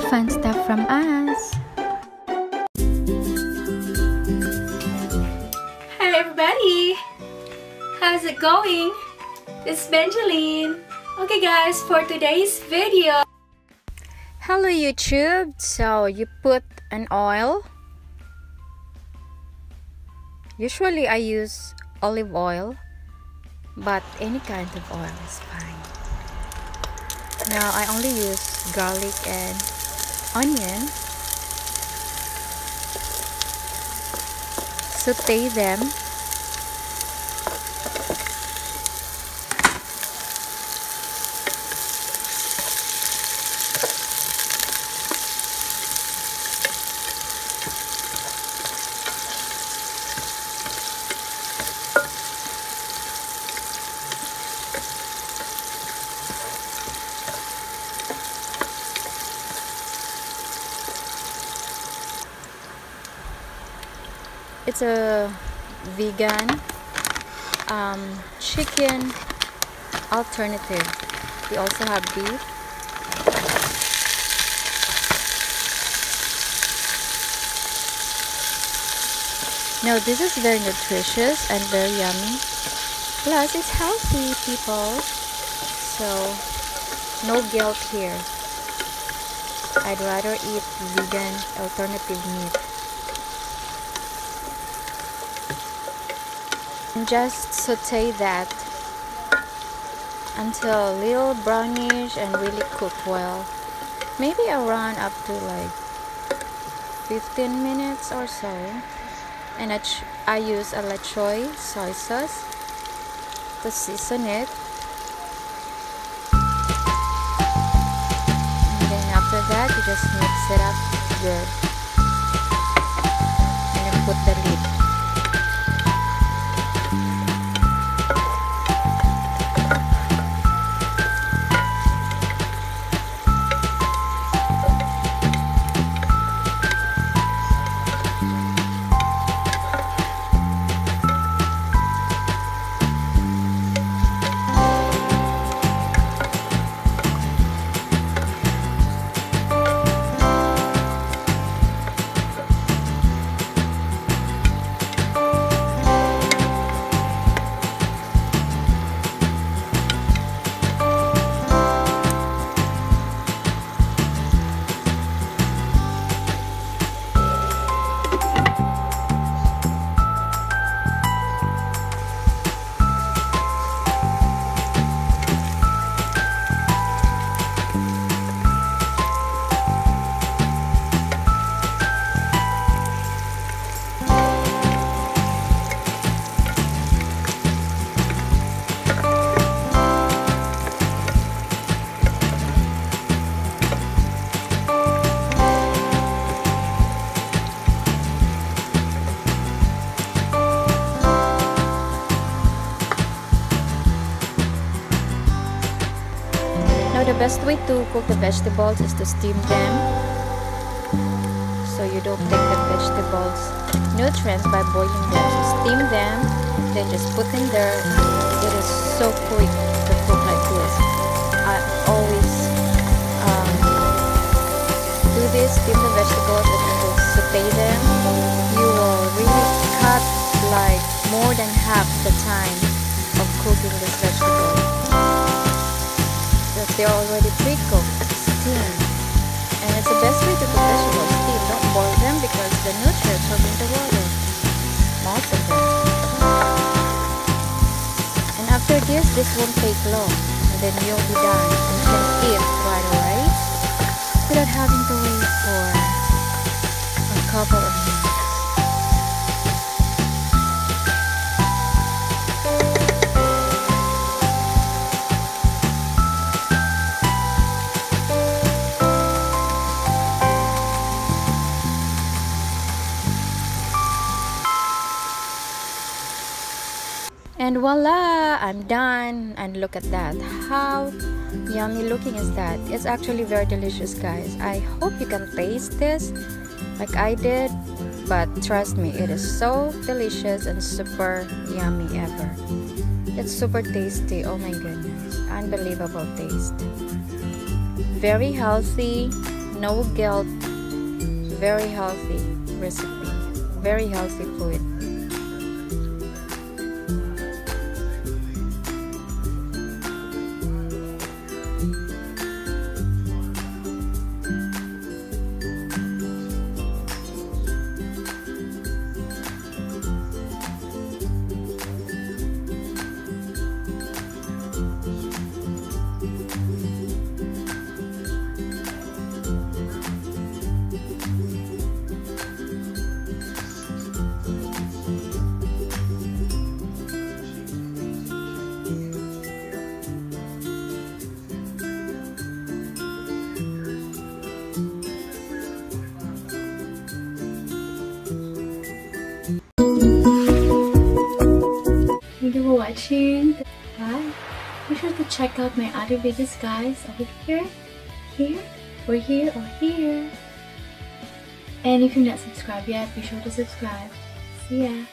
fun stuff from us. Hi everybody! How's it going? It's Benjaline. Okay guys, for today's video. Hello YouTube. So you put an oil. Usually I use olive oil, but any kind of oil is fine. Now I only use garlic and onion. Saute them. It's a vegan chicken alternative. We also have beef. Now this is very nutritious and very yummy. Plus it's healthy, people. So no guilt here. I'd rather eat vegan alternative meat. And just saute that until a little brownish and really cook well. Maybe around up to like 15 minutes or so. And I use a lechoy soy sauce to season it. And then after that, you just mix it up good. And then put the lid. The best way to cook the vegetables is to steam them, so you don't take the vegetables nutrients by boiling them. So steam them, then just put in there. It is so quick to cook like this. I always do this, steam the vegetables, and then will saute them. You will really cut like more than half the time of cooking this vegetable. They're already pre-cooked, steamed, and it's the best way to cook vegetables. Steam, don't boil them because the nutrients are in the water, most of them. And after this won't take long, and then you'll be done and you can eat right away without having to wait for a couple of minutes. And voila, I'm done. And look at that. How yummy looking is that? It's actually very delicious, guys. I hope you can taste this like I did. But trust me, it is so delicious and super yummy ever. It's super tasty. Oh my goodness. Unbelievable taste. Very healthy, no guilt, very healthy recipe, very healthy food. Thank you for watching. Bye. Be sure to check out my other videos, guys, over here, or here. And if you're not subscribed yet, be sure to subscribe. See ya.